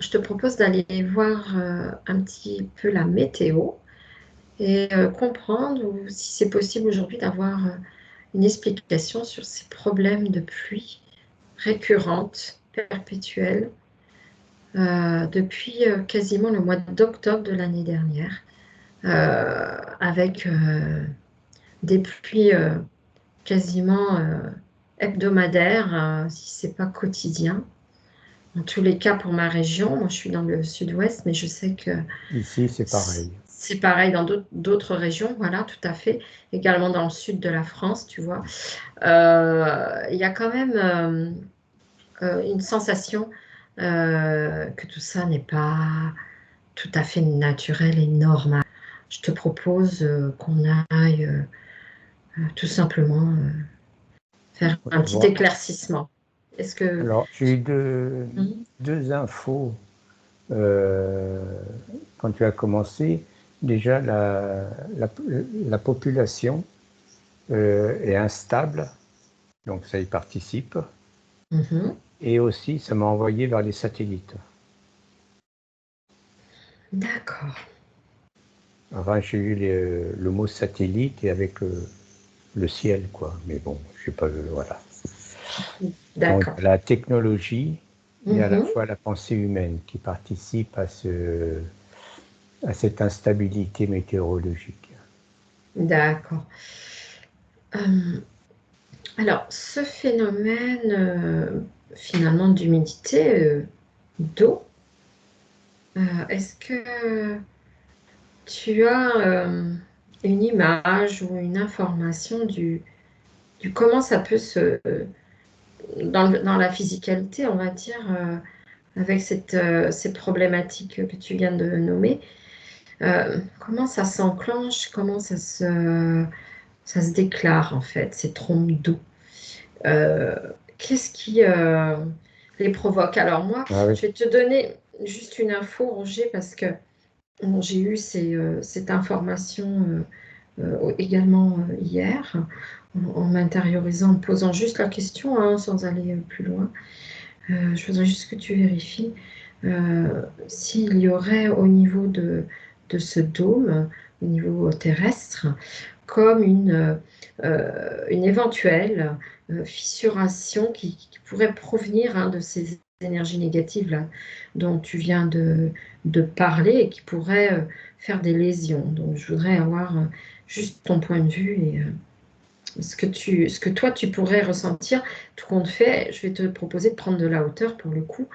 je te propose d'aller voir un petit peu la météo et comprendre ou si c'est possible aujourd'hui d'avoir une explication sur ces problèmes de pluie récurrentes, perpétuelles, depuis quasiment le mois d'octobre de l'année dernière, avec des pluies quasiment hebdomadaires, si ce n'est pas quotidien. En tous les cas, pour ma région, moi je suis dans le sud-ouest, mais je sais que Ici, c'est pareil. c'est pareil dans d'autres régions, voilà, tout à fait. Également dans le sud de la France, tu vois. Il y a quand même une sensation que tout ça n'est pas tout à fait naturel et normal. Je te propose qu'on aille tout simplement faire un petit Voilà. éclaircissement. Est-ce que... Alors, j'ai eu Mhm. deux infos euh, quand tu as commencé. Déjà, la population est instable, donc ça y participe. Mhm. Et aussi, ça m'a envoyé vers les satellites. D'accord, Enfin, j'ai eu le mot satellite et avec le ciel, quoi. Mais bon, je sais pas, voilà. Donc, d'accord. la technologie et à la Mhm. fois la pensée humaine qui participent à cette instabilité météorologique. D'accord. Euh, alors, ce phénomène finalement d'humidité, d'eau, est-ce que tu as une image ou une information du comment ça peut dans la physicalité, on va dire, avec ces problématiques que tu viens de nommer, comment ça s'enclenche, comment ça se déclare en fait, ces trombes d'eau? Euh, Qu'est-ce qui les provoque? Alors moi, Ah oui. je vais te donner juste une info, Roger, parce que bon, j'ai eu cette information également hier, en m'intériorisant, en me posant juste la question, hein, sans aller plus loin. Je voudrais juste que tu vérifies s'il y aurait au niveau de ce dôme, au niveau terrestre, comme une éventuelle fissuration qui pourrait provenir hein, de ces énergies négatives-là dont tu viens de parler et qui pourrait faire des lésions. Donc, je voudrais avoir juste ton point de vue et ce que toi, tu pourrais ressentir. Tout compte fait, je vais te proposer de prendre de la hauteur pour le coup,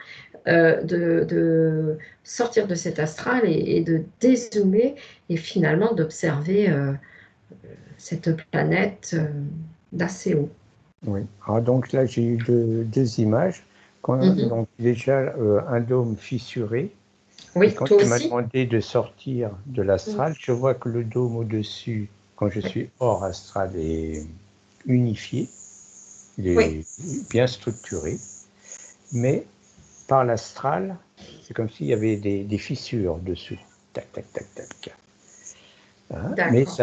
de sortir de cet astral et de dézoomer et finalement d'observer cette planète d'assez haut. Oui. Ah, donc là, j'ai eu deux images. Mhm. Donc déjà, un dôme fissuré. Et Oui, quand toi tu m'as aussi? demandé de sortir de Mhm. l'astral, je vois que le dôme au-dessus, quand je suis hors astral, est unifié. Il Oui, est bien structuré. Mais par l'astral, c'est comme s'il y avait des fissures dessous. Tac, tac, tac, tac. Hein, mais d'accord,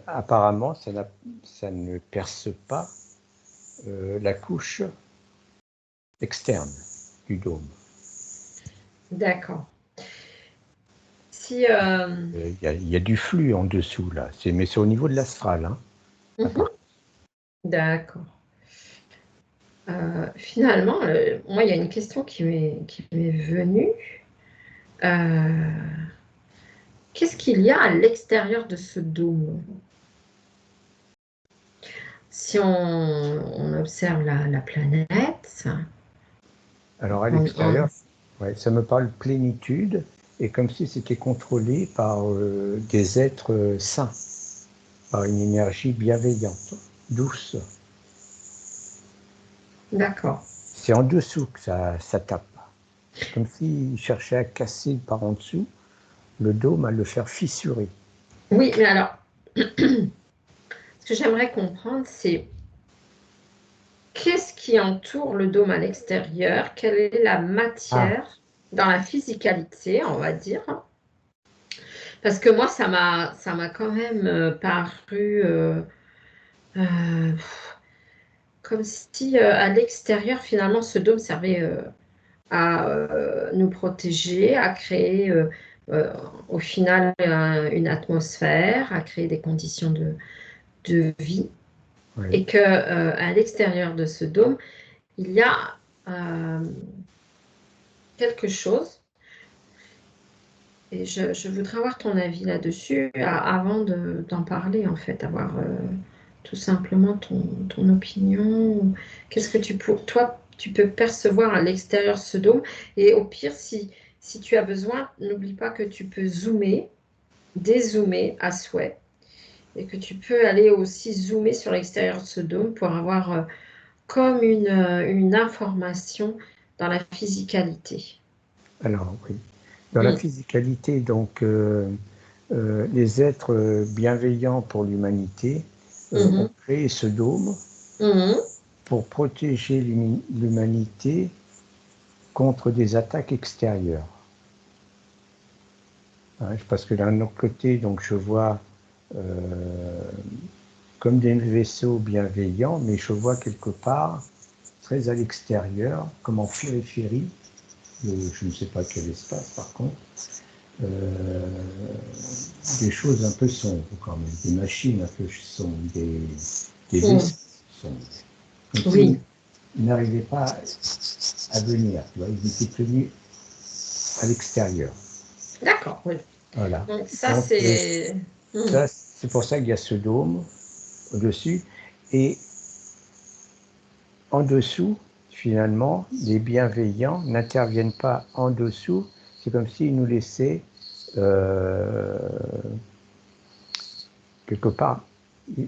apparemment, ça ne perce pas la couche externe du dôme. d'accord. Si, Il y a du flux en dessous, là. Mais c'est au niveau de l'astral. Hein, mhm, d'accord. Finalement, moi, il y a une question qui m'est venue. Euh, Qu'est-ce qu'il y a à l'extérieur de ce dôme? Si on observe la planète, alors à on- l'extérieur, ouais, ça me parle plénitude, et comme si c'était contrôlé par des êtres sains, par une énergie bienveillante, douce. d'accord. C'est en dessous que ça tape. Comme s'il cherchait à casser par en dessous le dôme, à le faire fissurer. Oui, mais alors, ce que j'aimerais comprendre, c'est qu'est-ce qui entoure le dôme à l'extérieur? Quelle est la Ah, matière dans la physicalité, on va dire? Parce que moi, ça m'a quand même paru euh, comme si à l'extérieur, finalement, ce dôme servait à nous protéger, à créer au final une atmosphère, à créer des conditions de vie. Oui. Et que à l'extérieur de ce dôme, il y a quelque chose. Et je voudrais avoir ton avis là-dessus avant d'en parler, en fait, avoir tout simplement ton opinion. Qu'est-ce que toi, tu peux percevoir à l'extérieur de ce dôme? Et au pire, si tu as besoin, n'oublie pas que tu peux zoomer, dézoomer à souhait, et que tu peux aller aussi zoomer sur l'extérieur de ce dôme pour avoir comme une information dans la physicalité. Alors, oui. Dans la Mm. physicalité, donc, les êtres bienveillants pour l'humanité ont Mhm. créé ce dôme Mhm. pour protéger l'humanité contre des attaques extérieures. Hein, parce que d'un autre côté, donc, je vois comme des vaisseaux bienveillants, mais je vois quelque part, très à l'extérieur, comme en périphérie, je ne sais pas quel espace par contre, euh, des choses un peu sombres quand même, des machines un peu sombres, des Mm. vaisseaux sombres. Donc Oui, ils n'arrivaient pas à venir, tu vois, ils étaient tenus à l'extérieur. d'accord, oui. Voilà. Donc ça, Donc c'est... Mm. ça, c'est pour ça qu'il y a ce dôme au-dessus. Et en dessous, finalement, les bienveillants n'interviennent pas en dessous. C'est comme s'ils nous laissaient euh, quelque part,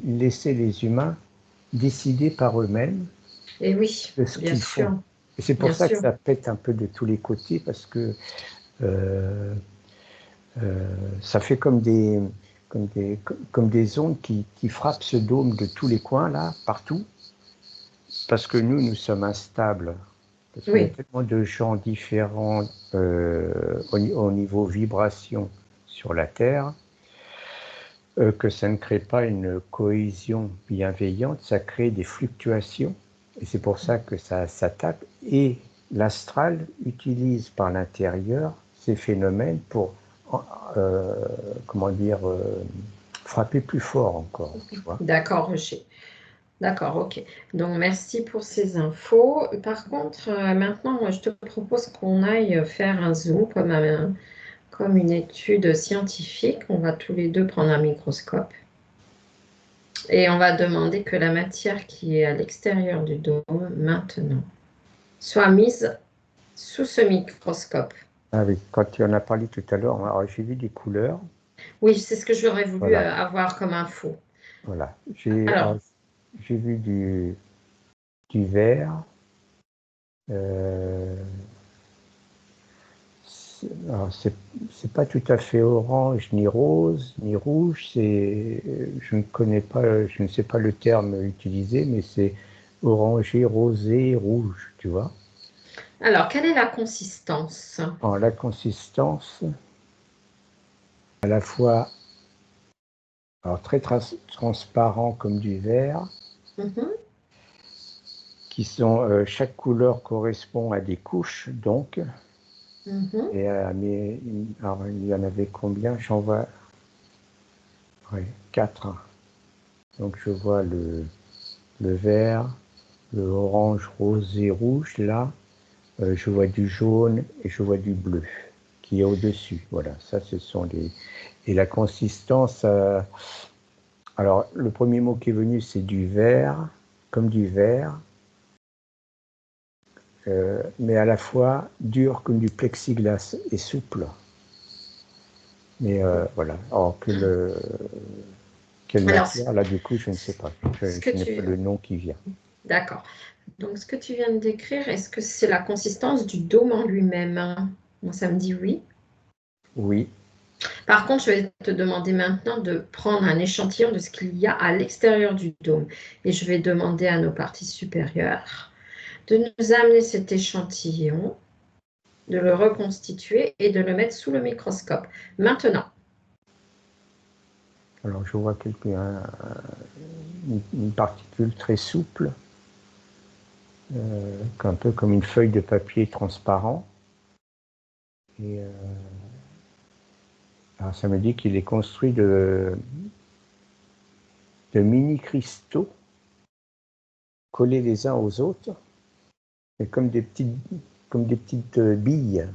laisser les humains décider par eux-mêmes Et oui, de ce bien qu'ils font. sûr, Et c'est pour bien ça que sûr. ça pète un peu de tous les côtés, parce que euh, ça fait comme des ondes qui frappent ce dôme de tous les coins, là, partout, parce que nous sommes instables. Parce qu'il y a Oui, tellement de gens différents au niveau vibration sur la Terre, que ça ne crée pas une cohésion bienveillante, ça crée des fluctuations. Et c'est pour ça que ça s'attaque. Et l'astral utilise par l'intérieur ces phénomènes pour, euh, comment dire, frapper plus fort encore. Tu vois. d'accord, Roger. D'accord, ok. Donc, merci pour ces infos. Par contre, maintenant, moi, je te propose qu'on aille faire un zoom comme une étude scientifique. On va tous les deux prendre un microscope et on va demander que la matière qui est à l'extérieur du dôme maintenant soit mise sous ce microscope. Ah oui, quand tu en as parlé tout à l'heure, alors j'ai vu des couleurs. Oui, c'est ce que j'aurais voulu Voilà, avoir comme info. voilà. Alors, J'ai vu du vert. Euh, Alors, c'est pas tout à fait orange, ni rose, ni rouge. Je ne connais pas, je ne sais pas le terme utilisé, mais c'est orangé, rosé, rouge, tu vois. quelle est la consistance? En la consistance, à la fois, alors très transparent comme du verre, Mhm, qui sont, chaque couleur correspond à des couches, donc, mhm. alors, il y en avait combien? J'en vois, ouais, 4. Donc, je vois le vert, le orange, rose et rouge, là, je vois du jaune et je vois du bleu qui est au-dessus. Voilà, ça, ce sont les... Et la consistance, alors, le premier mot qui est venu, c'est du vert, comme du verre, mais à la fois dur comme du plexiglas et souple. Mais voilà, alors quelle Alors, matière, là, du coup, je ne sais pas. ce que Je n'ai pas tu... le nom qui vient. D'accord. Donc, ce que tu viens de décrire, est-ce que c'est la consistance du dôme en lui-même, hein? Moi, ça me dit oui. Oui, Par contre, je vais te demander maintenant de prendre un échantillon de ce qu'il y a à l'extérieur du dôme. Et je vais demander à nos parties supérieures de nous amener cet échantillon, de le reconstituer et de le mettre sous le microscope. Maintenant. alors je vois une particule très souple. un peu comme une feuille de papier transparent. Et alors ça me dit qu'il est construit de mini-cristaux collés les uns aux autres, et comme des petites billes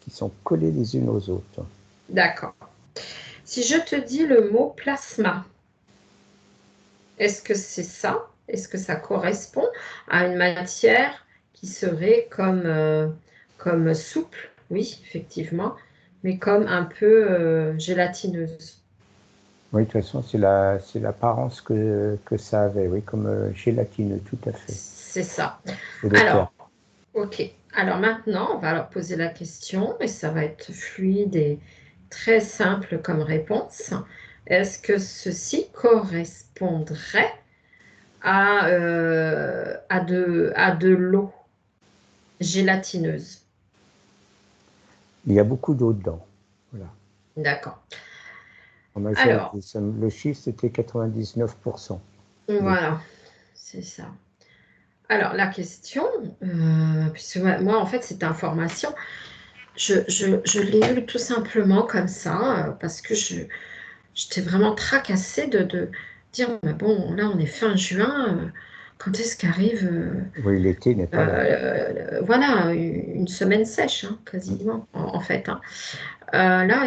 qui sont collées les unes aux autres. D'accord. Si je te dis le mot plasma, est-ce que c'est ça? Est-ce que ça correspond à une matière qui serait comme souple? Oui, effectivement, mais comme un peu gélatineuse. Oui, de toute façon, c'est l'apparence que ça avait, oui, comme gélatineux, tout à fait. C'est ça. C'est le terme. Alors, ok. Alors maintenant, on va leur poser la question et ça va être fluide et très simple comme réponse. Est-ce que ceci correspondrait à de l'eau gélatineuse? Il y a beaucoup d'eau dedans. Voilà. D'accord. En majorité, Alors, le chiffre, c'était 99%. voilà, c'est ça. Alors, la question, puisque moi, en fait, cette information, je l'ai eue tout simplement comme ça, parce que j'étais vraiment tracassée de dire, mais bon, là, on est fin juin, quand est-ce qu'arrive Oui, l'été n'est pas là. voilà, une semaine sèche, hein, quasiment, en fait. Hein. Là,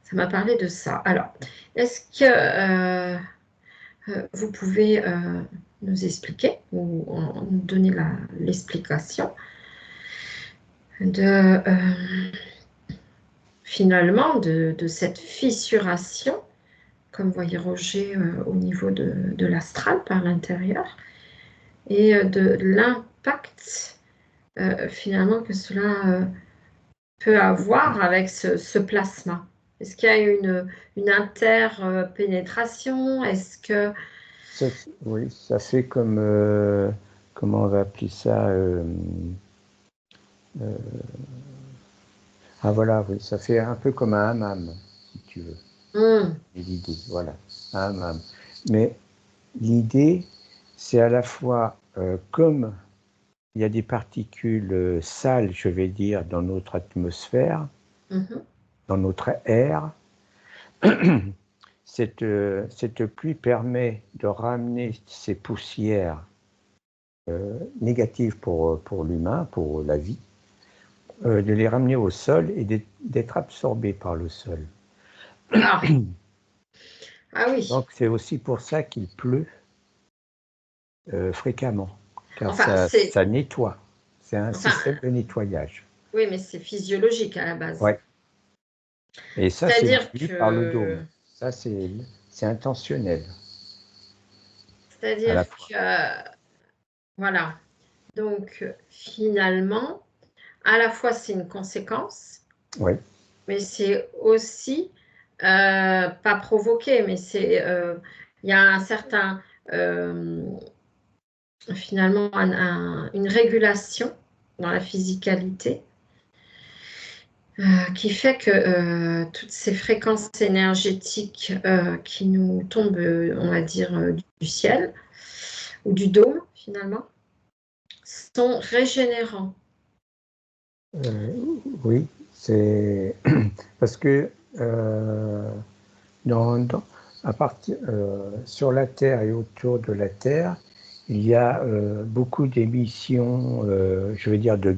ça m'a parlé de ça. Alors, est-ce que vous pouvez nous expliquer ou nous donner l'explication de finalement de cette fissuration, comme voyait Roger au niveau de l'astral par l'intérieur, et de l'impact finalement que cela peut avoir avec ce plasma. Est-ce qu'il y a une interpénétration? Est-ce que... Oui, ça fait comme, comment on va appeler ça ah voilà, oui, ça fait un peu comme un hammam, si tu veux. L'idée, voilà, un hammam. Mais l'idée, c'est à la fois, comme il y a des particules sales, je vais dire, dans notre atmosphère, dans notre air, cette pluie permet de ramener ces poussières négatives pour l'humain, pour la vie, de les ramener au sol et d'être absorbées par le sol. Ah, ah oui. Donc c'est aussi pour ça qu'il pleut fréquemment, car Enfin, ça nettoie. C'est un enfin, système de nettoyage. oui, mais c'est physiologique à la base. Ouais. Et ça, c'est C'est-à-dire voulu par le que, dôme. Ça, c'est intentionnel. À c'est-à-dire la fois. que, voilà. Donc, finalement, à la fois, c'est une conséquence, Oui. mais c'est aussi, pas provoqué, mais il y a un certain, finalement, une régulation dans la physicalité qui fait que toutes ces fréquences énergétiques qui nous tombent, on va dire, du ciel ou du dôme, finalement, sont régénérants. Oui, c'est parce que dans, dans- à partir, sur la Terre et autour de la Terre, il y a beaucoup d'émissions, je veux dire, de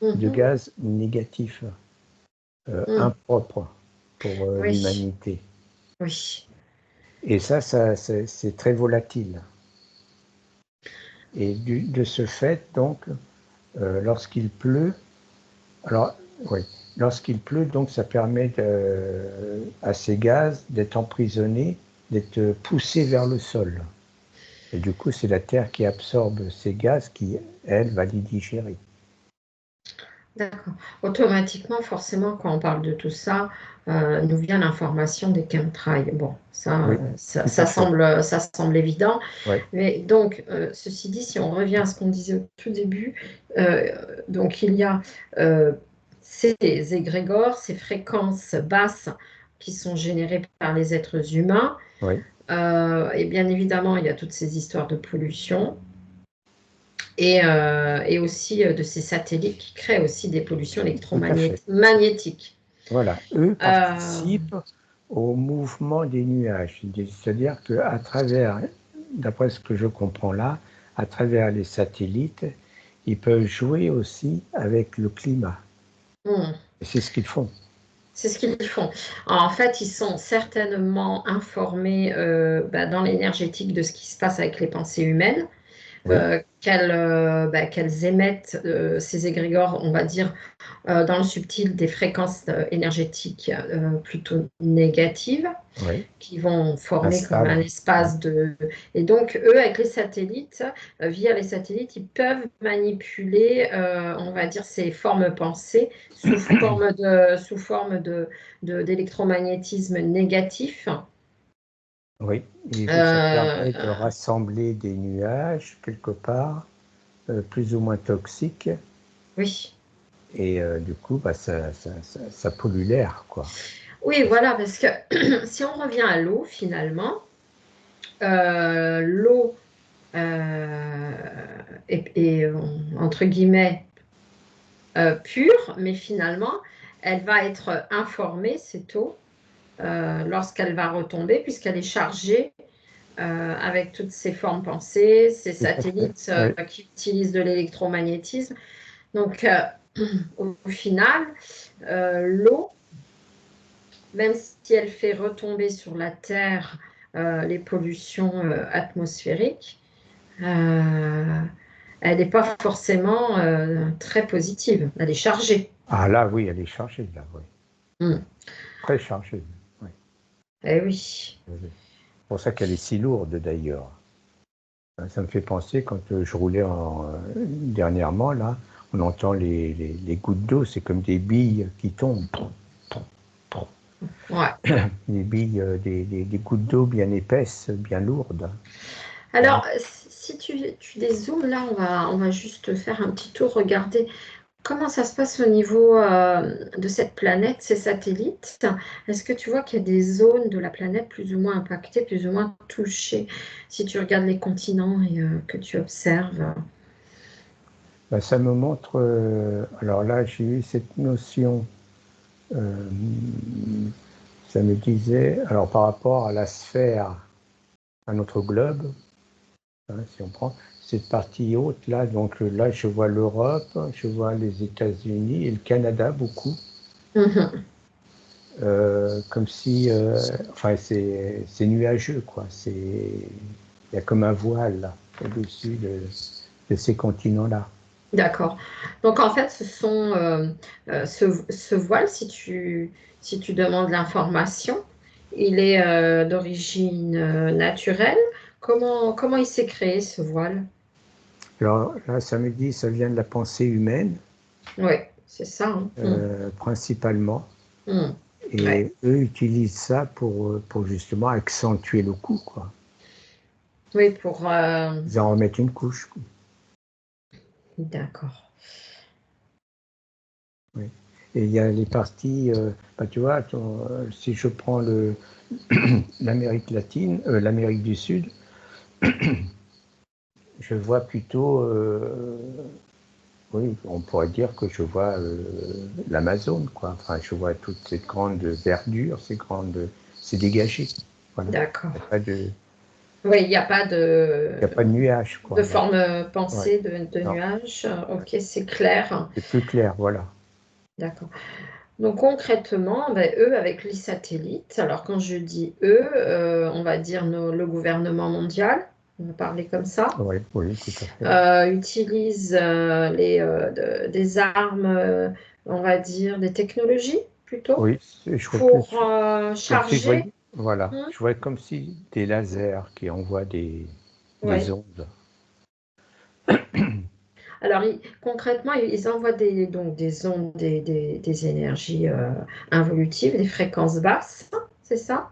Mhm. gaz négatifs, Mm. impropres pour Oui, l'humanité. oui. Et ça c'est très volatile. Et de ce fait, donc, lorsqu'il pleut, alors, oui, lorsqu'il pleut, donc, ça permet à ces gaz d'être emprisonnés, d'être poussés vers le sol. Et du coup, c'est la Terre qui absorbe ces gaz qui, elle, va les digérer. D'accord. Automatiquement, forcément, quand on parle de tout ça, nous vient l'information des chemtrails. Bon, ça, Oui, tout à fait. ça semble évident. Ouais. Mais donc, ceci dit, si on revient à ce qu'on disait au tout début, euh, donc il y a ces égrégores, ces fréquences basses qui sont générées par les êtres humains. Oui. Et bien évidemment, il y a toutes ces histoires de pollution. et aussi de ces satellites qui créent aussi des pollutions Tout à fait. magnétiques. Voilà, eux participent au mouvement des nuages. C'est-à-dire qu'à travers, d'après ce que je comprends là, à travers les satellites, ils peuvent jouer aussi avec le climat. Et c'est ce qu'ils font. C'est ce qu'ils font. En fait, ils sont certainement informés dans l'énergétique de ce qui se passe avec les pensées humaines. Oui. Qu'elles émettent ces égrégores, on va dire, dans le subtil des fréquences énergétiques plutôt négatives, Oui. qui vont former comme Instable. un espace de... Et donc, eux, avec les satellites, via les satellites, ils peuvent manipuler, on va dire, ces formes pensées sous forme d'électromagnétisme négatif. Oui, et ça permet de rassembler des nuages quelque part, plus ou moins toxiques. Oui. Et du coup, ça pollue l'air, quoi. Oui, voilà, parce que si on revient à l'eau, finalement, l'eau est, entre guillemets, pure, mais finalement, elle va être informée, cette eau, lorsqu'elle va retomber, puisqu'elle est chargée avec toutes ces formes pensées, ces Tout à fait. satellites Oui. qui utilisent de l'électromagnétisme. Donc, au final, l'eau, même si elle fait retomber sur la Terre les pollutions atmosphériques, elle n'est pas forcément très positive. Elle est chargée. Ah là, oui, elle est chargée, là, oui. Très chargée, oui. Eh oui. C'est pour ça qu'elle est si lourde, d'ailleurs. Ça me fait penser, quand je roulais dernièrement, là, on entend les gouttes d'eau, c'est comme des billes qui tombent. Ouais. Des billes, des gouttes d'eau bien épaisses, bien lourdes. Alors, si tu dézoomes, là, on va juste faire un petit tour, regarder comment ça se passe au niveau de cette planète, ces satellites. Est-ce que tu vois qu'il y a des zones de la planète plus ou moins impactées, plus ou moins touchées, si tu regardes les continents et que tu observes? Ça me montre, alors là, j'ai eu cette notion, ça me disait, alors par rapport à la sphère, à notre globe, hein, si on prend cette partie haute là, donc là je vois l'Europe, je vois les États-Unis et le Canada beaucoup. Comme si, enfin c'est nuageux quoi, il y a comme un voile là, au-dessus de ces continents-là. D'accord. Donc en fait, ce voile, si tu demandes l'information, il est d'origine naturelle. Comment il s'est créé, ce voile? Alors là, ça me dit, ça vient de la pensée humaine, Oui, c'est ça. Hein. principalement. Ouais. Et eux utilisent ça pour justement accentuer le coup, quoi. Oui, Ils en remettent une couche, quoi. D'accord. Oui. Et il y a les parties, tu vois, si je prends l'Amérique latine, l'Amérique du Sud, je vois plutôt, oui, on pourrait dire que je vois l'Amazone, quoi. Enfin, je vois toute cette grande verdure, c'est dégagé. Voilà. D'accord. Il n'y a pas de, Oui, il n'y il y a pas de nuages, de quoi. Là. forme Ouais. pensée de Non, nuage. Ok, c'est clair. c'est plus clair, voilà. D'accord. Donc concrètement, eux, avec les satellites, alors quand je dis eux, on va dire le gouvernement mondial, on va parler comme ça, Oui, oui, tout à fait. utilisent des armes, on va dire des technologies plutôt, Oui, je vois plus, pour comme si je charger. voyais, voilà, Hein, je vois comme si des lasers qui envoient des ouais. ondes. Alors concrètement, ils envoient donc des ondes, des énergies involutives, des fréquences basses, c'est ça?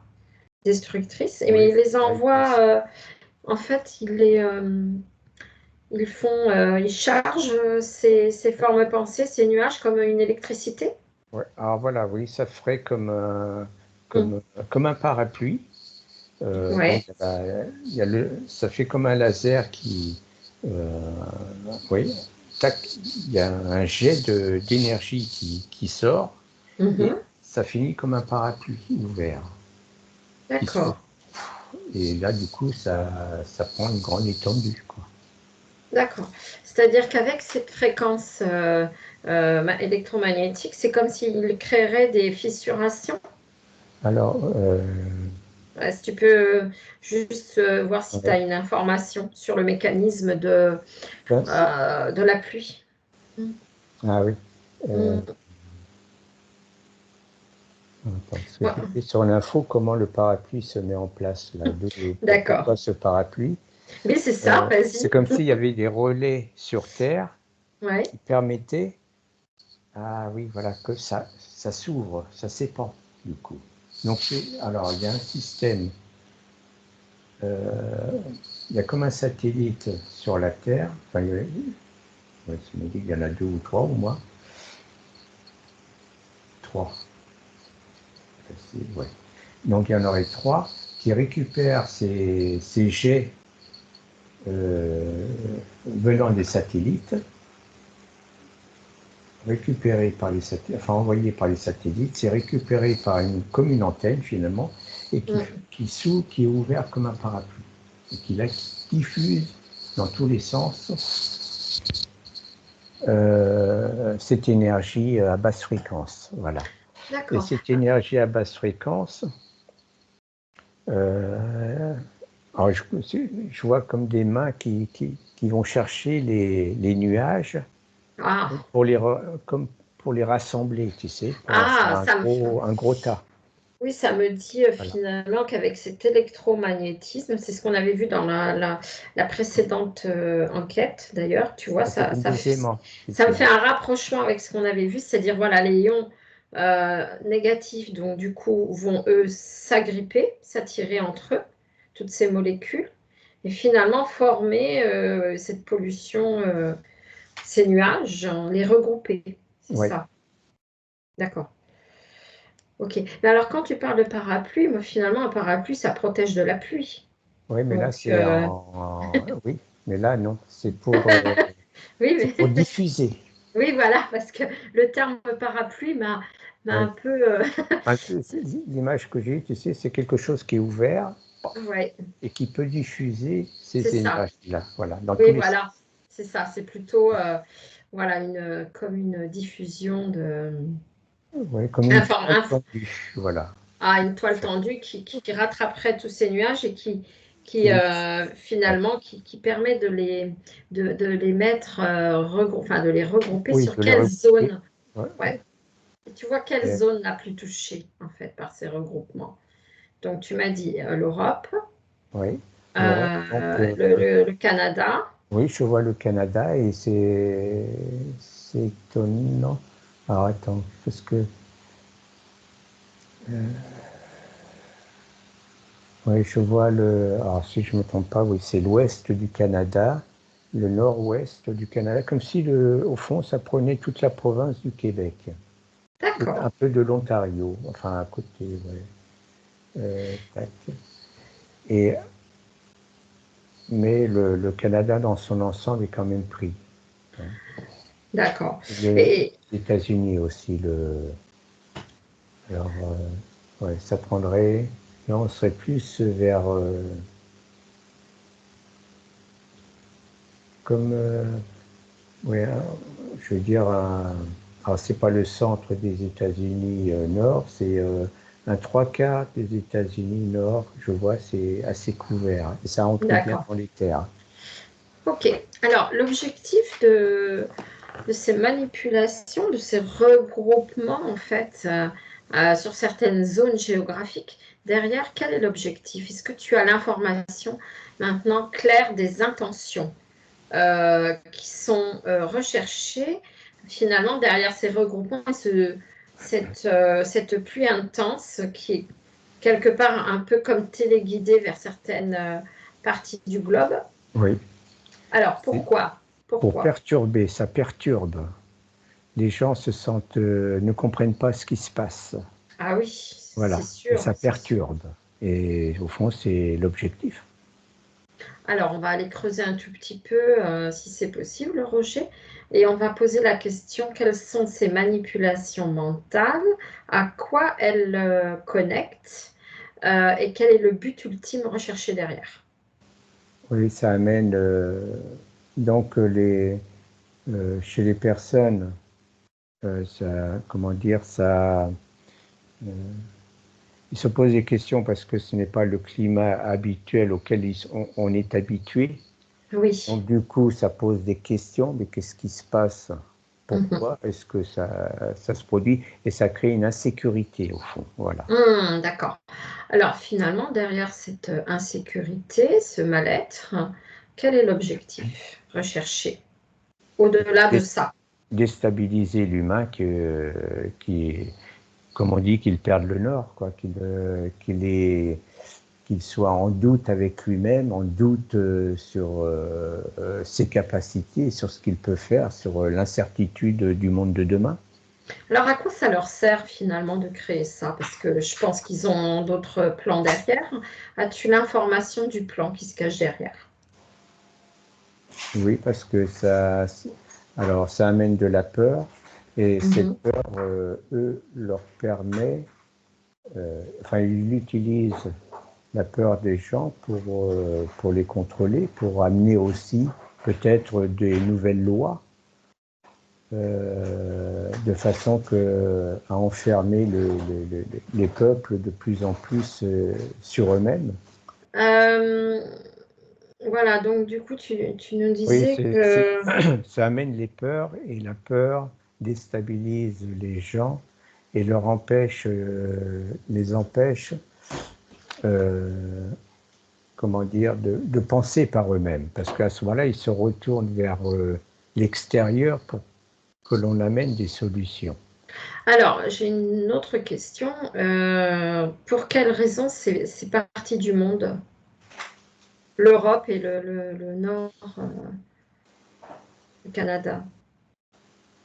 Destructrices, mais Oui, ils les c'est ça, envoient, en fait, ils chargent ces formes pensées, ces nuages comme une électricité. ouais. Alors voilà, oui, ça ferait Mm. comme un parapluie. Donc Ouais, ça fait comme un laser oui, tac, il y a un jet d'énergie qui sort et ça finit comme un parapluie ouvert. D'accord. Et là, du coup, ça prend une grande étendue, quoi. D'accord. C'est-à-dire qu'avec cette fréquence électromagnétique, c'est comme s'il créerait des fissurations. Alors, Si tu peux juste voir si tu ouais, as une information sur le mécanisme ben, de la pluie. Mm. ah oui. Mm. Attends, parce que Ouais. j'étais sur l'info, comment le parapluie se met en place, là. D'accord. Pourquoi ce parapluie? Oui, c'est ça, C'est vas-y. comme s'il y avait des relais sur Terre Ouais. qui permettaient, ah oui, voilà, que ça s'ouvre, ça s'épand, du coup. Donc, alors, il y a un système, il y a comme un satellite sur la Terre, enfin, tu me dis qu'il y en a 2 ou 3 au moins. 3. Ouais. Donc, il y en aurait 3 qui récupèrent ces jets venant des satellites, récupéré par les satellites, enfin envoyé par les satellites, c'est récupéré par comme une antenne finalement, et Mm. qui est ouvert comme un parapluie, et qui là diffuse dans tous les sens cette énergie à basse fréquence. Voilà. Et D'accord. cette énergie à basse fréquence, alors je vois comme des mains qui vont chercher les nuages Ah, comme pour les rassembler, tu sais, pour en faire ah, un gros tas. oui, ça me dit Voilà. finalement qu'avec cet électromagnétisme, c'est ce qu'on avait vu dans la précédente enquête d'ailleurs, tu vois, Aisément, ça me fait effectivement. un rapprochement avec ce qu'on avait vu, c'est-à-dire voilà, les ions négatifs, donc du coup, vont eux s'agripper, s'attirer entre eux, toutes ces molécules, et finalement former cette pollution, ces nuages, hein, les regrouper, c'est Oui, ça. D'accord. Ok. Mais alors, quand tu parles de parapluie, moi, finalement, un parapluie, ça protège de la pluie. oui, mais là Donc, c'est oui, mais là non, oui, c'est pour diffuser. oui, voilà, parce que le terme parapluie m'a un Oui. peu. Enfin, l'image que j'ai, tu sais, c'est quelque chose qui est ouvert Ouais, et qui peut diffuser c'est ces ça. énergies-là, voilà, dans tous Oui, les sens. voilà, c'est ça. C'est plutôt voilà, comme une diffusion de. Oui, comme une Inform- toile inf- tendue, voilà. une toile tendue qui rattraperait tous ces nuages et Qui les- ouais. finalement qui permet de les mettre enfin de les regrouper Oui, sur de les quelle regrouper. zone. Ouais, ouais. Ouais. Et tu vois quelle Et- zone la plus touchée en fait par ces regroupements. Donc tu m'as dit l'Europe, oui, l'Europe, donc le Canada. oui, je vois le Canada et c'est étonnant. Alors attends, parce que oui, je vois alors si je ne me trompe pas, oui, c'est l'ouest du Canada, le nord-ouest du Canada, comme si au fond ça prenait toute la province du Québec et un D'accord. peu de l'Ontario, enfin à côté, ouais. Tac. Et mais le Canada dans son ensemble est quand même pris, hein. D'accord. Les Et États-Unis aussi alors ouais, ça prendrait. Là, on serait plus vers comme ouais, je veux dire alors c'est pas le centre des États-Unis nord, c'est un trois quarts des États-Unis nord. Je vois, c'est assez couvert et ça entre bien d'accord. dans les terres. Ok. Alors l'objectif de ces manipulations, de ces regroupements, en fait, sur certaines zones géographiques. Derrière, quel est l'objectif? Est-ce que tu as l'information maintenant claire des intentions qui sont recherchées finalement derrière ces regroupements, cette pluie intense qui est quelque part un peu comme téléguidée vers certaines parties du globe? Oui, Alors, c'est pourquoi? pour Pourquoi? perturber, ça perturbe. Les gens ne comprennent pas ce qui se passe. Ah oui, c'est Voilà, et sûr, ça c'est sûr. perturbe. Et au fond, c'est l'objectif. Alors, on va aller creuser un tout petit peu, si c'est possible, Roger, et on va poser la question, quelles sont ces manipulations mentales, à quoi elles connectent, et quel est le but ultime recherché derrière? Oui, ça amène donc chez les personnes, comment dire, euh, ils se posent des questions parce que ce n'est pas le climat habituel auquel on est habitué. Oui. Donc du coup, ça pose des questions, mais qu'est-ce qui se passe? Mhm. Pourquoi est-ce que ça se produit? Et ça crée une insécurité au fond. Voilà. D'accord. Alors, finalement, derrière cette insécurité, ce mal-être, quel est l'objectif recherché au-delà de ça? Déstabiliser l'humain comme on dit, qu'il perde le nord, quoi, qu'il soit en doute avec lui-même, en doute sur ses capacités, sur ce qu'il peut faire, sur l'incertitude du monde de demain. Alors, à quoi ça leur sert finalement de créer ça? Parce que je pense qu'ils ont d'autres plans derrière. As-tu l'information du plan qui se cache derrière? Oui, parce que alors ça amène de la peur, et cette Mhm. peur, eux, leur permet, enfin, ils utilisent la peur des gens pour les contrôler, pour amener aussi peut-être des nouvelles lois, de façon à enfermer les peuples de plus en plus sur eux-mêmes. Euh, voilà, donc du coup, tu nous Oui, disais que... ça amène les peurs, et la peur déstabilise les gens et les empêche, euh, comment dire, de penser par eux-mêmes. Parce qu'à ce moment-là, ils se retournent vers l'extérieur pour que l'on amène des solutions. Alors, j'ai une autre question. Pour quelles raisons c'est parti du monde, l'Europe et le nord du Canada?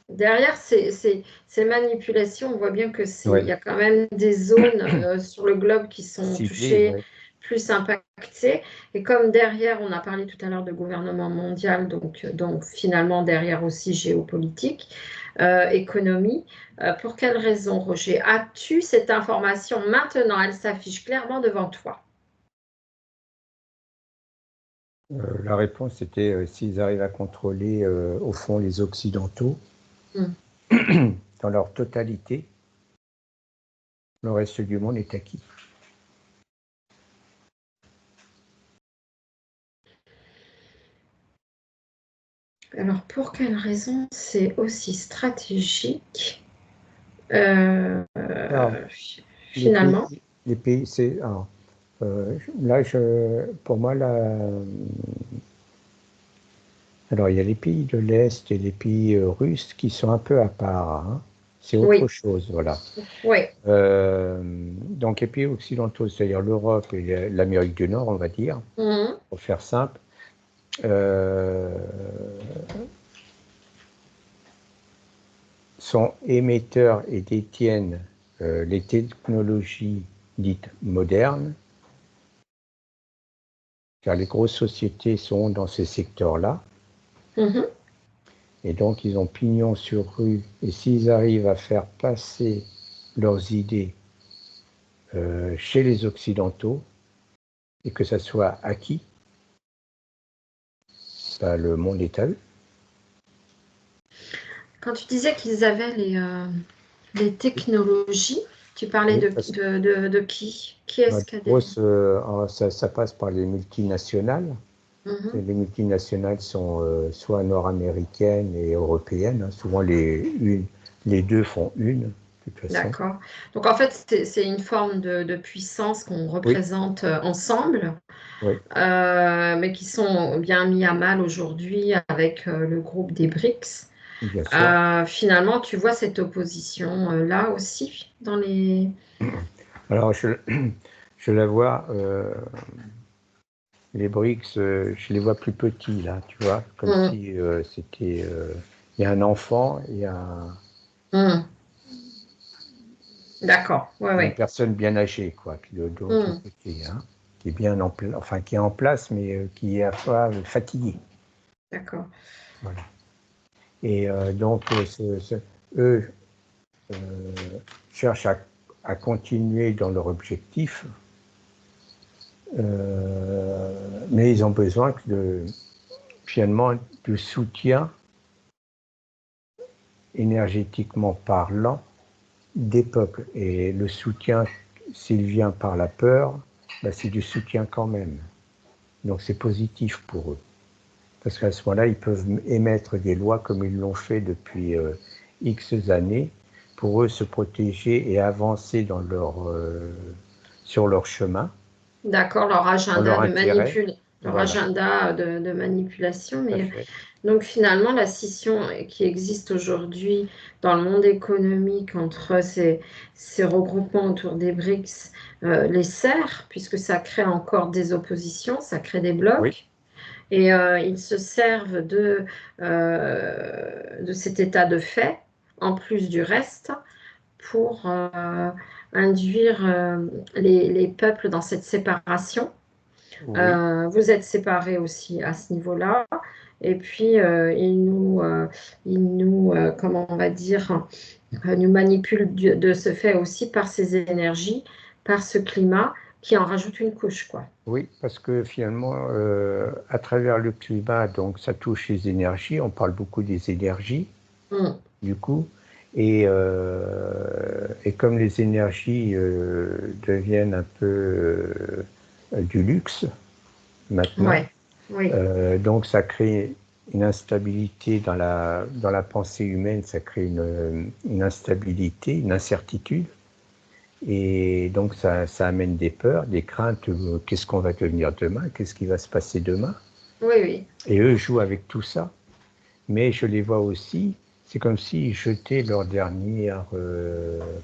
Derrière ces manipulations, on voit bien que il Oui, y a quand même des zones sur le globe qui sont ciblé, touchées, oui. plus impactées. Et comme derrière, on a parlé tout à l'heure de gouvernement mondial, donc finalement derrière aussi géopolitique, économie. Pour quelle raison, Roger? As-tu cette information maintenant? Elle s'affiche clairement devant toi. La réponse était s'ils arrivent à contrôler, au fond, les Occidentaux Hmm. dans leur totalité, le reste du monde est acquis. Alors, pour quelle raison c'est aussi stratégique euh, Alors, les finalement? pays, les pays c'est. Alors, là, pour moi, alors, il y a les pays de l'Est et les pays russes qui sont un peu à part, hein. C'est autre Oui, chose, voilà. oui. Donc, les pays occidentaux, c'est-à-dire l'Europe et l'Amérique du Nord, on va dire, Mhm. pour faire simple, euh, sont émetteurs et détiennent les technologies dites modernes, car les grosses sociétés sont dans ces secteurs-là. Mhm. Et donc, ils ont pignon sur rue. Et s'ils arrivent à faire passer leurs idées chez les Occidentaux, et que ça soit acquis, bah, le monde est à eux. Quand tu disais qu'ils avaient les technologies, tu parlais Oui, de, parce que de, de, de qui? Qui est-ce qui a des... ça passe par les multinationales. Et Mhm. les multinationales sont soit nord-américaines et européennes, hein. Souvent, les deux font une, de toute façon. D'accord. Donc en fait, c'est une forme de puissance qu'on Oui, représente ensemble, oui, mais qui sont bien mis à mal aujourd'hui avec le groupe des BRICS. bien sûr. Finalement, tu vois cette opposition là aussi dans les... Alors, je la vois, les BRICS, je les vois plus petits, là, tu vois, comme Mhm. si il y a un enfant, Mhm. D'accord, ouais, et une ouais. personne bien âgée, quoi, puis de l'autre Mhm. côté, hein. qui est bien enfin qui est en place, mais qui est à la fois fatigué. D'accord. Voilà. Et donc, eux cherchent à continuer dans leur objectif, mais ils ont besoin finalement de soutien énergétiquement parlant des peuples. Et le soutien, s'il vient par la peur, ben c'est du soutien quand même. Donc c'est positif pour eux. Parce qu'à ce moment-là, ils peuvent émettre des lois comme ils l'ont fait depuis X années, pour eux se protéger et avancer sur leur chemin. D'accord, leur agenda de manipulation. Mais donc finalement, la scission qui existe aujourd'hui dans le monde économique entre ces regroupements autour des BRICS les sert, puisque ça crée encore des oppositions, ça crée des blocs. Oui. Et ils se servent de cet état de fait, en plus du reste, pour induire les peuples dans cette séparation. Oui. Vous êtes séparés aussi à ce niveau-là. Et puis, comment on va dire, nous manipulent de ce fait aussi par ces énergies, par ce climat qui en rajoute une couche, quoi. Oui, parce que finalement, à travers le climat, donc ça touche les énergies. On parle beaucoup des énergies, du coup. Et comme les énergies deviennent un peu du luxe maintenant, Ouais, oui. Donc ça crée une instabilité dans la pensée humaine, ça crée une instabilité, une incertitude. Et donc ça amène des peurs, des craintes, qu'est-ce qu'on va devenir demain, qu'est-ce qui va se passer demain. Oui, oui. Et eux jouent avec tout ça. Mais je les vois aussi, c'est comme s'ils jetaient leur dernière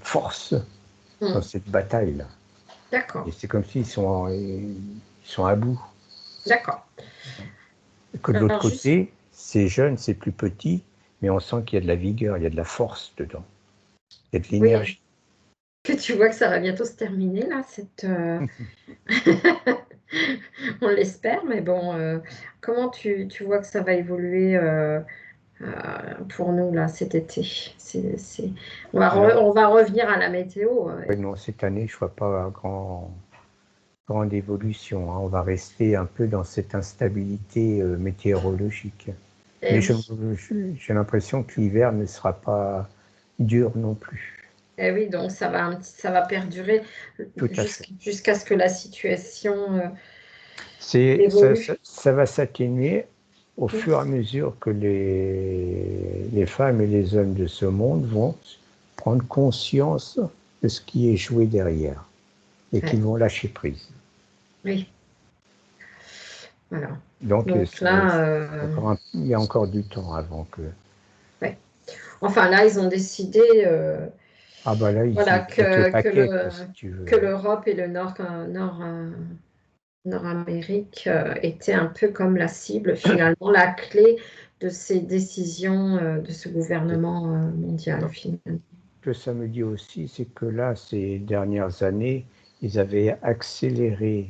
force dans cette bataille-là. D'accord. Et c'est comme s'ils sont à bout. D'accord. Que de l'autre côté, c'est jeune, c'est plus petit, mais on sent qu'il y a de la vigueur, il y a de la force dedans. Il y a de l'énergie. Oui. Que tu vois que ça va bientôt se terminer, là, on l'espère, mais bon, comment tu vois que ça va évoluer pour nous, là, cet été? On va revenir à la météo. Non, cette année, je ne vois pas grande évolution. On va rester un peu dans cette instabilité météorologique. Mais j'ai l'impression que l'hiver ne sera pas dur non plus. Eh oui, donc ça va perdurer jusqu'à ce que la situation évolue. Ça va s'atténuer au fur et à mesure que les femmes et les hommes de ce monde vont prendre conscience de ce qui est joué derrière et qu'ils vont lâcher prise. Oui. Voilà. Donc là, il y a encore du temps avant que... Ouais. Enfin, là, ils ont décidé Ah bah là, voilà, ils mettent le paquet, quoi, si tu veux. que l'Europe et le Nord-Amérique étaient un peu comme la cible, finalement, la clé de ces décisions de ce gouvernement mondial, finalement. Ce que ça me dit aussi, c'est que là, ces dernières années, ils avaient accéléré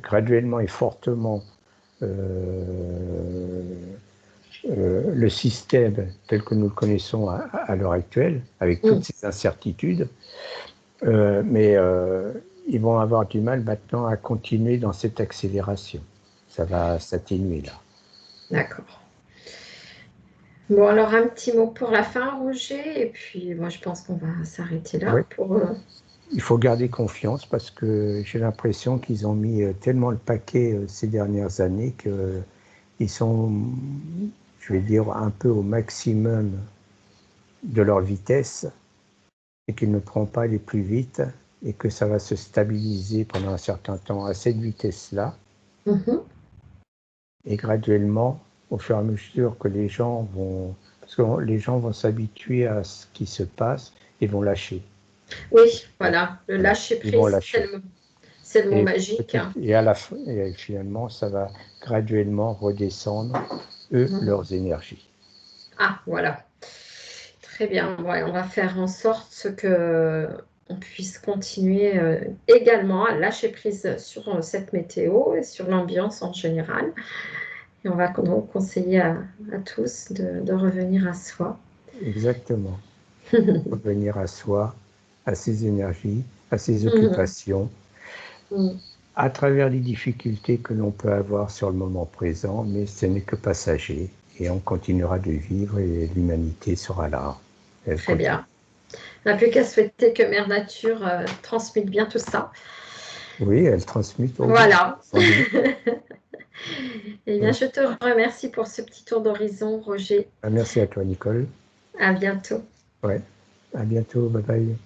graduellement et fortement le système tel que nous le connaissons à l'heure actuelle, avec toutes ces incertitudes, mais ils vont avoir du mal maintenant à continuer dans cette accélération. Ça va s'atténuer là. D'accord. Bon, alors un petit mot pour la fin, Roger, et puis moi je pense qu'on va s'arrêter là Oui. Il faut garder confiance parce que j'ai l'impression qu'ils ont mis tellement le paquet ces dernières années qu'ils sont, je vais dire, un peu au maximum de leur vitesse et qu'ils ne pourront pas aller plus vite et que ça va se stabiliser pendant un certain temps à cette vitesse-là. Et graduellement, au fur et à mesure que les gens vont... Parce que les gens vont s'habituer à ce qui se passe et vont lâcher. Oui, voilà, le lâcher-prise, c'est le mot magique. Et finalement, ça va graduellement redescendre, leurs énergies. Ah, voilà. Très bien. Ouais, on va faire en sorte que on puisse continuer également à lâcher prise sur cette météo et sur l'ambiance en général. Et on va donc conseiller à tous de revenir à soi. Exactement. Revenir à soi, à ses énergies, à ses occupations, à travers les difficultés que l'on peut avoir sur le moment présent, mais ce n'est que passager et on continuera de vivre et l'humanité sera là. Très bien. On n'a plus qu'à souhaiter que Mère Nature transmette bien tout ça. Oui, elle transmute. Voilà. Eh bien, Ouais. je te remercie pour ce petit tour d'horizon, Roger. Merci à toi, Nicole. À bientôt. Ouais. À bientôt. Bye bye.